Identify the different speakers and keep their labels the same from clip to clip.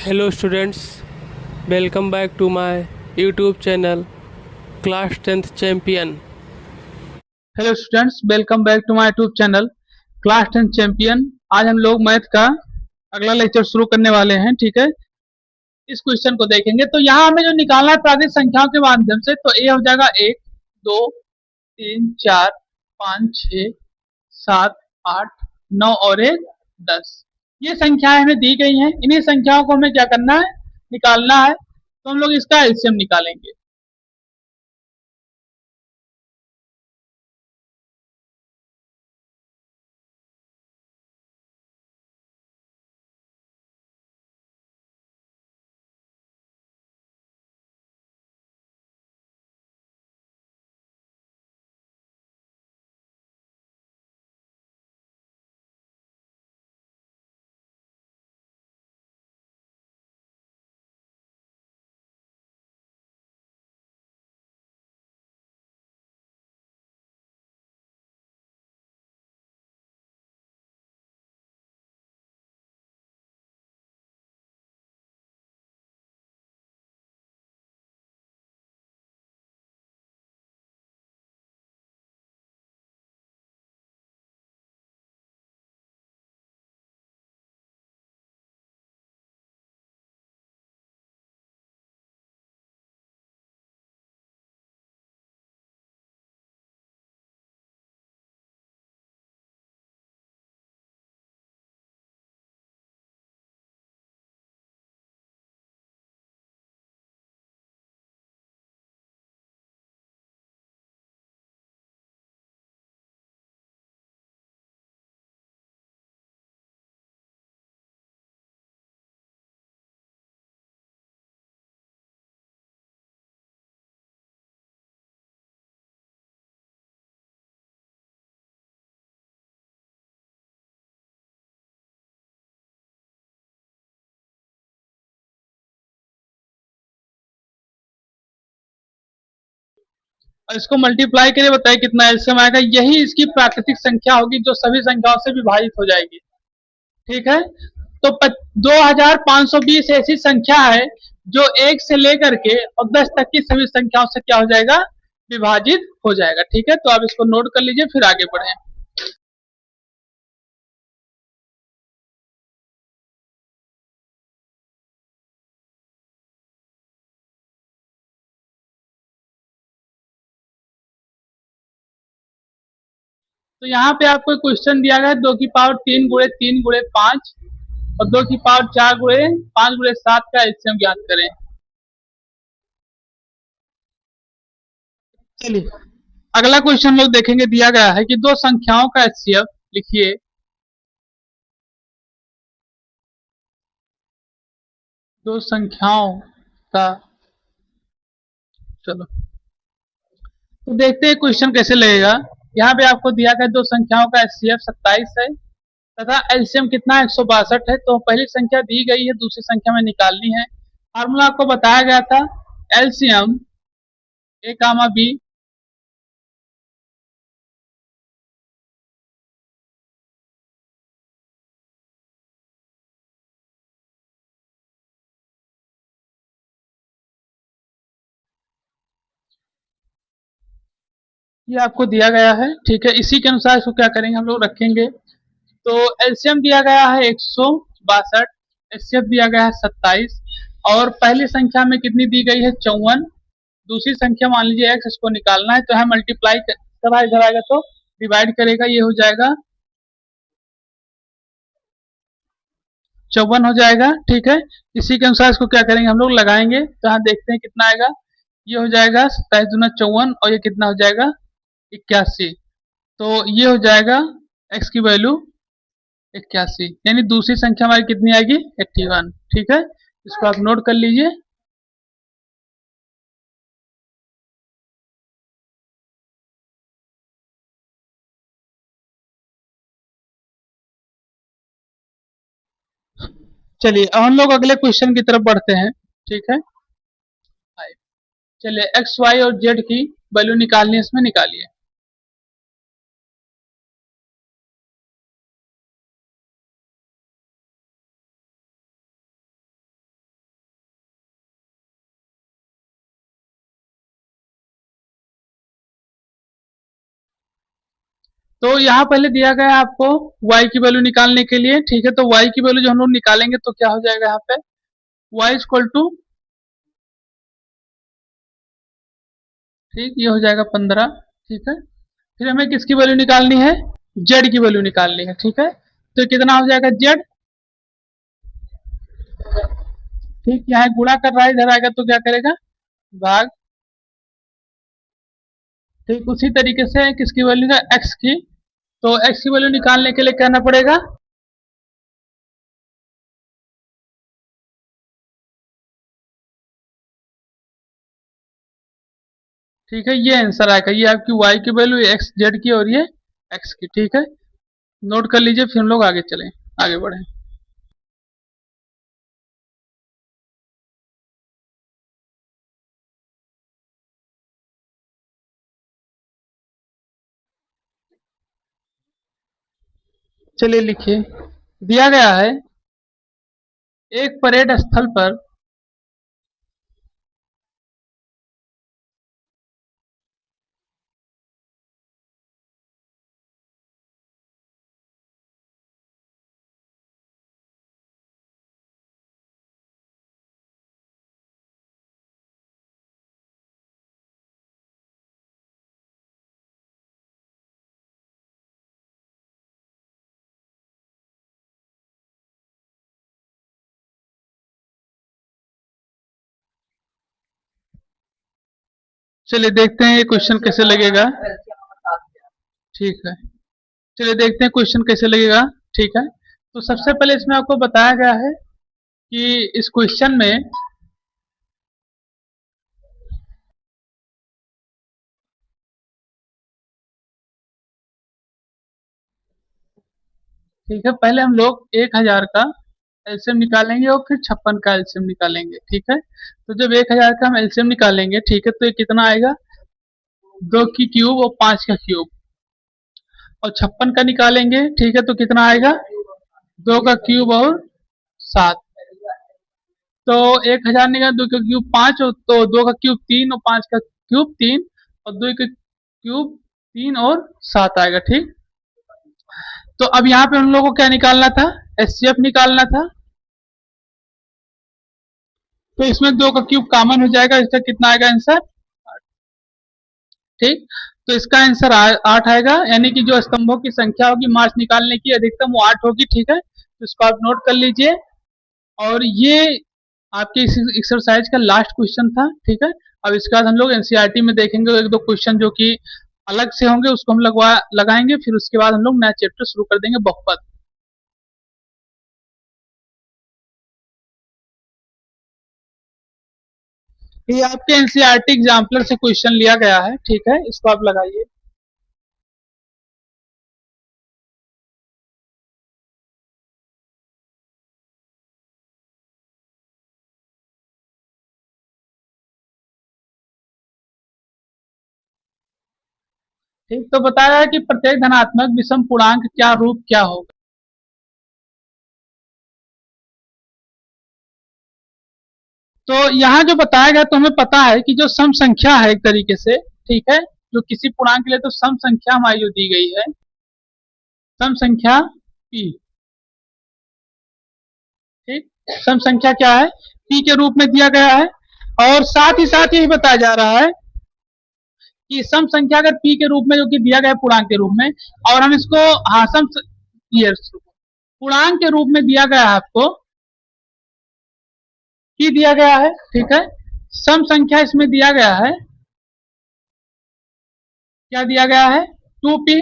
Speaker 1: Hello students, welcome back to my YouTube channel Class 10th Champion।
Speaker 2: Hello students, welcome back to my YouTube channel class 10 champion. आज हम लोग math का अगला lecture शुरू करने वाले हैं। ठीक है, इस क्वेश्चन को देखेंगे तो यहाँ हमें जो निकालना है प्राकृतिक संख्याओं के माध्यम से, तो ए हो जाएगा 1 2 3 4 5 6 7 8 9 और 1 10। ये संख्याएं हमें दी गई हैं, इन्हीं संख्याओं को हमें क्या करना है, निकालना है। तो हम लोग इसका एलसीएम निकालेंगे। और इसको मल्टीप्लाई करके बताइए कितना एलसीएम आएगा। यही इसकी प्राकृतिक संख्या होगी जो सभी संख्याओं से विभाजित हो जाएगी। ठीक है, तो 2520 ऐसी संख्या है जो 1 से लेकर के और 10 तक की सभी संख्याओं से क्या हो जाएगा, विभाजित हो जाएगा। ठीक है, तो आप इसको नोट कर लीजिए, फिर आगे बढ़े। तो यहाँ पे आपको क्वेश्चन दिया गया है 2 की पावर 3 गुणे 3 गुणे 5 और 2 की पावर 4 गुणे 5 गुणे 7 का एलसीएम ज्ञात करें। चलिए अगला क्वेश्चन लोग देखेंगे। दिया गया है कि दो संख्याओं का एचसीएफ लिखिए। दो संख्याओं का, चलो तो देखते हैं क्वेश्चन कैसे लगेगा। यहाँ पे आपको दिया गया दो संख्याओं का एचसीएफ 27 है तथा एलसीएम कितना है, 162 है। तो पहली संख्या दी गई है, दूसरी संख्या में निकालनी है। फार्मूला आपको बताया गया था, एलसीएम ए कामा बी ये आपको दिया गया है। ठीक है, इसी के अनुसार इसको क्या करेंगे, हम लोग रखेंगे। तो एलसीएम दिया गया है 162, एचसीएफ दिया गया है 27 और पहली संख्या में कितनी दी गई है, 54। दूसरी संख्या मान लीजिए एक्स, इसको निकालना है तो है मल्टीप्लाई सब इधर आएगा तो डिवाइड करेगा, ये हो जाएगा 54 हो जाएगा। ठीक है, इसी के अनुसार इसको क्या करेंगे, हम लोग लगाएंगे तो यहाँ देखते हैं कितना आएगा। ये हो जाएगा 27 दूना 54 और ये कितना हो जाएगा 81। तो ये हो जाएगा एक्स की वैल्यू 81, यानी दूसरी संख्या हमारी कितनी आएगी, 81। ठीक है, इसको आप नोट कर लीजिए। चलिए अब हम लोग अगले क्वेश्चन की तरफ बढ़ते हैं। ठीक है, चलिए एक्स वाई और जेड की वैल्यू निकालनी है, इसमें निकालिए। तो यहाँ पहले दिया गया है आपको y की वैल्यू निकालने के लिए, ठीक है। तो y की वैल्यू जो हम लोग निकालेंगे तो क्या हो जाएगा यहाँ पे, y इक्वल टू, ठीक, ये हो जाएगा 15, ठीक है। फिर हमें किसकी वैल्यू निकालनी है, z की वैल्यू निकालनी है, ठीक है। तो कितना हो जाएगा z, ठीक, यहाँ गुणा कर रहा है, इधर आएगा तो क्या करेगा, भाग, ठीक। उसी तरीके से किसकी वैल्यू है, x की, तो x की वैल्यू निकालने के लिए कहना पड़ेगा, ठीक है। ये आंसर आएगा, ये आपकी y की वैल्यू, x z की, और ये x की, ठीक है। नोट कर लीजिए, फिर हम लोग आगे चलें, आगे बढ़ें। चलिए लिखिए, दिया गया है एक परेड स्थल पर चलिए देखते हैं ये क्वेश्चन कैसे लगेगा, ठीक है। चलिए देखते हैं क्वेश्चन कैसे लगेगा, ठीक है। तो सबसे पहले इसमें आपको बताया गया है कि इस क्वेश्चन में, ठीक है, पहले हम लोग 1000 का एलसीएम निकालेंगे और फिर 56 का एलसीएम निकालेंगे, ठीक है। तो जब 1000 का हम एलसीएम निकालेंगे, ठीक है, तो ये कितना आएगा, 2 की क्यूब और 5 का क्यूब, और 56 का निकालेंगे, ठीक है, तो कितना आएगा, 2 का क्यूब और 7। तो 1000 निकाल, 2 का क्यूब 5, और तो 2 का क्यूब 3 और 5 का क्यूब 3, और 2 का क्यूब 3 और 7 आएगा, ठीक। तो अब यहाँ पे हम लोग को क्या निकालना था, एचसीएफ निकालना था। तो इसमें 2 का क्यूब कॉमन हो जाएगा, इसका कितना आएगा आंसर, ठीक। तो इसका आंसर 8 आएगा, यानी कि जो स्तंभों की संख्या होगी मार्च निकालने की अधिकतम वो 8 होगी, ठीक है। तो इसको आप नोट कर लीजिए। और ये आपके इस एक्सरसाइज का लास्ट क्वेश्चन था, ठीक है। अब इसके बाद हम लोग एनसीईआरटी में देखेंगे एक दो क्वेश्चन जो कि अलग से होंगे, उसको हम लगाएंगे, फिर उसके बाद हम लोग नया चैप्टर शुरू कर देंगे, बहुपद। ये आपके एनसीईआरटी एग्जाम्पलर से क्वेश्चन लिया गया है, ठीक है, इसको आप लगाइए। ठीक, तो बताया है कि प्रत्येक धनात्मक विषम पूर्णांक क्या रूप क्या होगा। तो यहाँ जो बताया गया, तो हमें पता है कि जो सम संख्या है एक तरीके से, ठीक है, जो किसी पूर्णांक के लिए, तो सम संख्या हमारी जो दी गई है, सम संख्या p, ठीक, सम संख्या क्या है, p के रूप में दिया गया है। और साथ ही साथ यही बताया जा रहा है कि सम संख्या अगर p के रूप में जो कि दिया गया है पूर्णांक के रूप में, और हम इसको, हाँ, ये पूर्णांक के रूप में दिया गया है आपको, p दिया गया है, ठीक है। सम संख्या इसमें दिया गया है, क्या दिया गया है, 2p।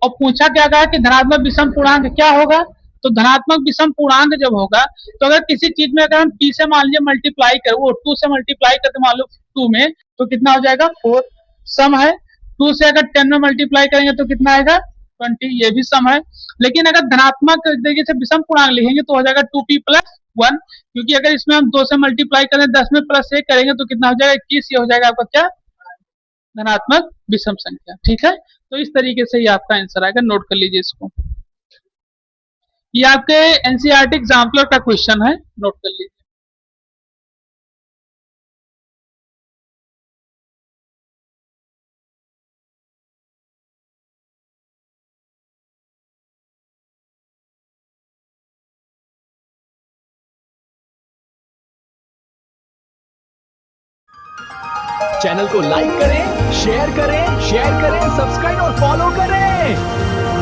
Speaker 2: और पूछा क्या गया कि धनात्मक विषम पूर्णांक क्या होगा। तो धनात्मक विषम पूर्णांक जब होगा, तो अगर किसी चीज में अगर हम p से मान लीजिए मल्टीप्लाई कर, वो 2 से मल्टीप्लाई करते मान लो 2 में, तो कितना हो जाएगा 4, सम है। 2 से अगर 10 में मल्टीप्लाई करेंगे तो कितना आएगा 20, ये भी सम है। लेकिन अगर धनात्मक तरीके से विषम पूर्णांक लिखेंगे तो हो जाएगा 2p प्लस 1, क्योंकि अगर इसमें हम 2 से मल्टीप्लाई करें, 10 में प्लस 1 करेंगे तो कितना हो जाएगा 21, ये हो जाएगा आपका क्या, धनात्मक विषम संख्या, ठीक है। तो इस तरीके से ये आपका आंसर आएगा, नोट कर लीजिए इसको। ये आपके एनसीईआरटी एग्जाम्पलर का क्वेश्चन है, नोट कर लीजिए।
Speaker 3: चैनल को लाइक करें, शेयर करें, सब्सक्राइब और फॉलो करें।